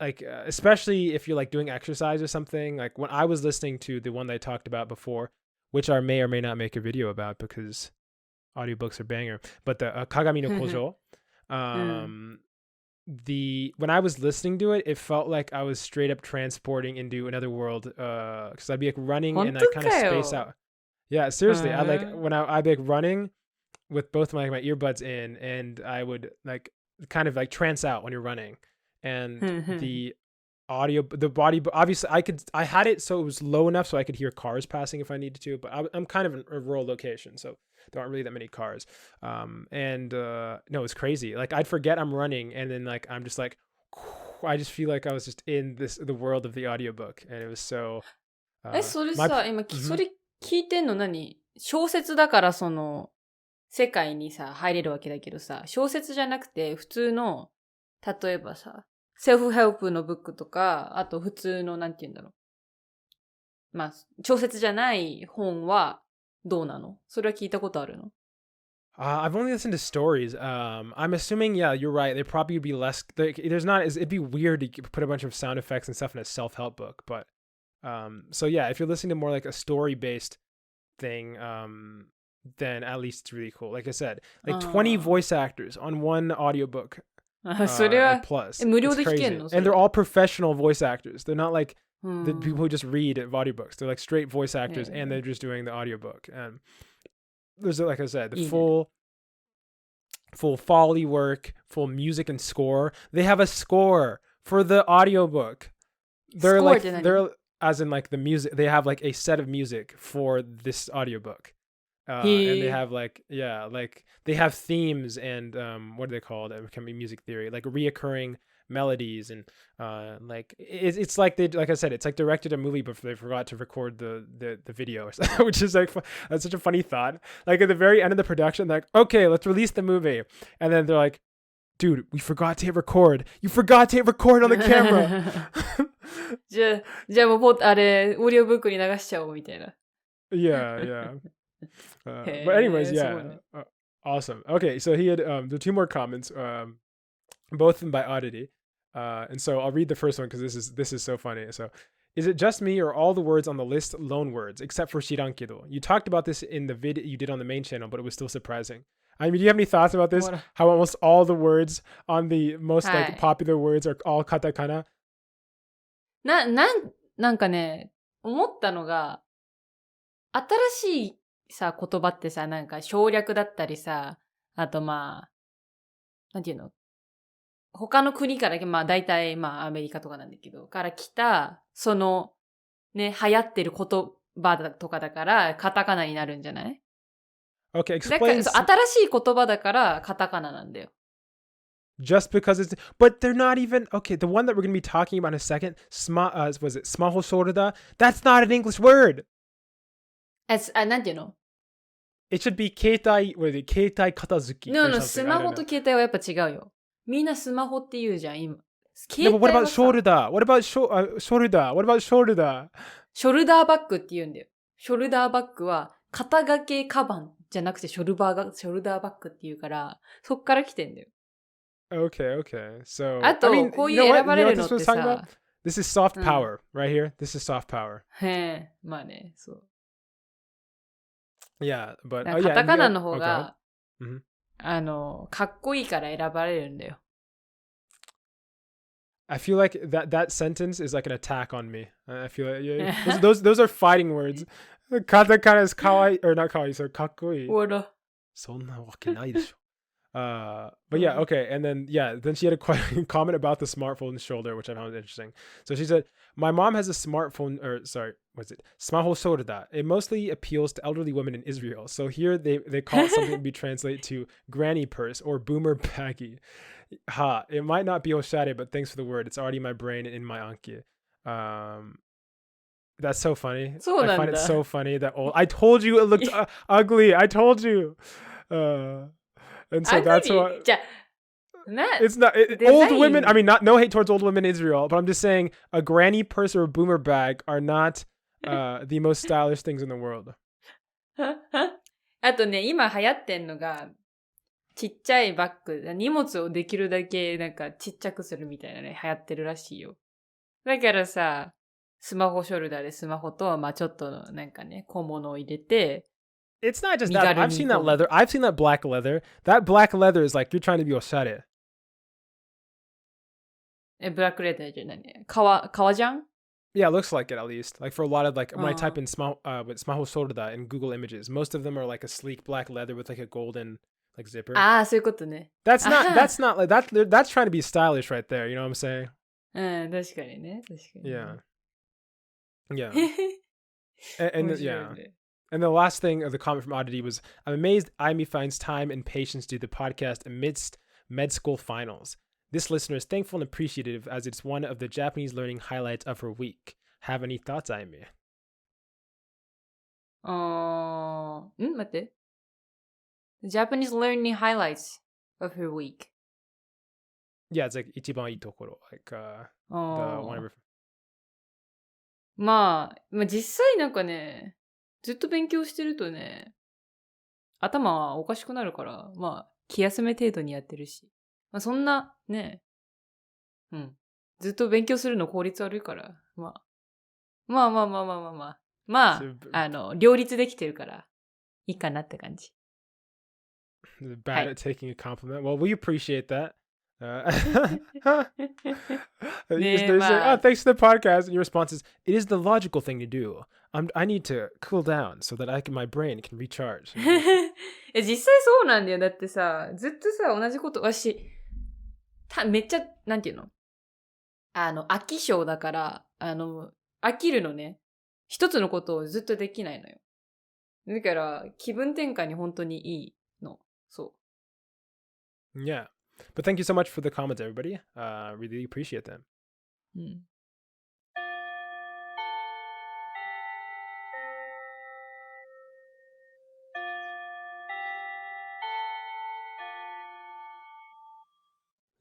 A: especially if you're like doing exercise or something. Like when I was listening to the one that I talked about before, which I may or may not make a video about because audiobooks are banger, but the Kagami no Kojo, when I was listening to it, it felt like I was straight up transporting into another world, because I'd be like running and I kind of space out. Yeah, seriously, I like when I'd be like running with both my earbuds in, and I would like kind of like trance out when you're running, and the body, obviously I had it so it was low enough so I could hear cars passing if I needed to, but I'm kind of in a rural location, so there aren't really that many cars. No, it's crazy. Like I'd forget I'm running, and then like I'm just like, I just feel like I was just in the world of the audiobook, and it was so.
B: それさ、今、それ聞いてんの何？小説だからその、世界にさ、入れるわけだけどさ、小説じゃなくて普通の、例えばさ、セルフヘルプのブックとか、あと普通の、なんて言うんだろう。まあ、小説じゃない本はどうなの？それは聞いたことあるの？
A: I've only listened to stories. I'm assuming, yeah, you're right. They probably would be less. It'd be weird to put a bunch of sound effects and stuff in a self-help book. But, so yeah, if you're listening to more like a story-based thing, then at least it's really cool. Like I said, like 20 voice actors on one audiobook.
B: それは
A: plus
B: 無料で聞けんの？
A: And they're all professional voice actors. They're not like the people who just read audiobooks. They're like straight voice actors, and they're just doing the audiobook. And there's, like I said, the full Foley work, full music and score. They have a score for the audiobook. They're as in like the music. They have like a set of music for this audiobook. And they have like they have themes and what are they called? It can be music theory, like reoccurring melodies, and like it's like like I said, it's like directed a movie but they forgot to record the video, which is like that's such a funny thought. Like at the very end of the production, they're like, okay, let's release the movie, and then they're like, dude, we forgot to hit record. You forgot to hit record on the camera.
B: じゃあもうあれオーディオブックに流しちゃおうみたいな。
A: Yeah. But anyways, yeah, awesome. Okay, so he had there are two more comments, both of them by Oddity, and so I'll read the first one because this is so funny. So, is it just me or all the words on the list loan words except for shirankido? You talked about this in the vid you did on the main channel, but it was still surprising. I mean, do you have any thoughts about this? How almost all the words on the most like popular words are all katakana?
B: なんかね、思ったのが、新しいさ、言葉ってさ、なんか省略だったりさ、あとまあ、なんていうの？他の国から、まあ大体まあアメリカとかなんだけど、から来た、その、ね、流行ってる言葉とかだから、カタカナになるんじゃない？
A: Okay,
B: だから、新しい言葉だから、カタカナなんだよ。
A: Just because it's, but they're not even, okay, the one that we're going to be talking about in a second, was it smaho shorda? That's not an English word.
B: なんていうの？
A: It should be 携帯片付き.
B: No, スマホと携帯はやっぱ違うよ。みんなスマホって言うじゃん、今。
A: No, but what about shoulder? What about shoulder? What about shoulder?
B: ショルダーバッグって言うんだよ。ショルダーバッグは肩掛けカバンじゃなくてショルダーバッグって言うから、そっから来てんだよ。
A: Okay. So,
B: あと、こういう選ばれるのってさ。
A: This is soft power, right here. This is soft power.
B: へえ、まあね、そう。
A: Yeah, but
B: カタカナの方が、かっこいいから選ばれるんだよ。
A: I feel like that sentence is like an attack on me. I feel like those are fighting words. Katakana is kawaii, or not kawaii, so かっこいい。そんなわけないでしょ。But yeah, okay. And then she had a comment about the smartphone shoulder, which I found interesting. So she said, my mom has a smartphone, smaho shoulder. It mostly appeals to elderly women in Israel. So here they call it something to be translated to granny purse or boomer baggy. It might not be oshare, but thanks for the word. It's already in my brain and in my anki. That's so funny. I find it so funny that I told you it looked ugly. I told you. And so that's why it's not old women. I mean, no hate towards old women in Israel, but I'm just saying a granny purse or a boomer bag are not the most stylish things in the world.
B: あとね、今流行ってんのが、ちっちゃいバッグ、荷物をできるだけなんかちっちゃくするみたいなね、流行ってるらしいよ。だからさ、スマホショルダーでスマホと、まあちょっとなんかね、小物を入れて、
A: It's not just that. I've seen that leather. I've seen that black leather. That black leather is like you're trying to be oshare.
B: ブラックレダーじゃないね。革じゃん
A: Yeah, it looks like it at least. Like for a lot of like when I type in smaho shouldera in Google Images, most of them are like a sleek black leather with like a golden like zipper.
B: ああ、そういうことね。
A: That's not like that's trying to be stylish right there, you know what I'm saying?
B: うん、確かにね。確かに。
A: Yeah. Yeah. Yeah. And the last thing of the comment from Oddity was, I'm amazed Aimi finds time and patience to do the podcast amidst med school finals. This listener is thankful and appreciative as it's one of the Japanese learning highlights of her week. Have any thoughts, Aimi?
B: 待って。Japanese learning highlights of her week.
A: Yeah, it's like 一番いいところ. Like, the one.
B: まあ実際なんかね、ずっと勉強してるとね、頭はおかしくなるから、まあ、気休め程度にやってるし。まあそんな、ね、ずっと勉強するの効率悪いから、まあ、両立できてるから、いいかなって感じ。
A: Bad at taking a compliment. Well, we appreciate that. They're saying, oh, thanks for the podcast. And your response is, it is the logical thing to do. I need to cool down so that my brain can recharge.
B: 実際そうなんだよ。だってさ、ずっとさ、同じこと、めっちゃ、なんていうの飽き性だから、飽きるのね。一つのことをずっとできないのよ。だから、気分転換に本当にいいの。そう。
A: Yeah. But thank you so much for the comments, everybody. Really appreciate them.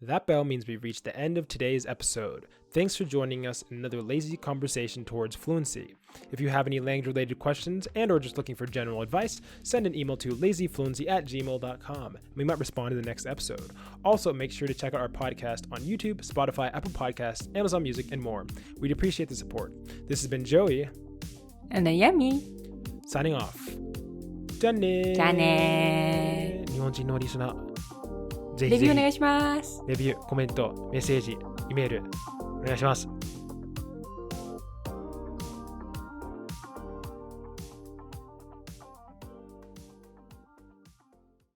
A: That bell means we've reached the end of today's episode. Thanks for joining us in another lazy conversation towards fluency. If you have any language-related questions and or just looking for general advice, send an email to lazyfluency@gmail.com. We might respond in the next episode. Also, make sure to check out our podcast on YouTube, Spotify, Apple Podcasts, Amazon Music, and more. We'd appreciate the support. This has been Joey.
B: And Yami.
A: Signing off. じゃあねー。日本人のリスナー。ぜひぜひ
B: レビューお願いします。
A: レビュー、コメント、メッセージ、イメールお願いします。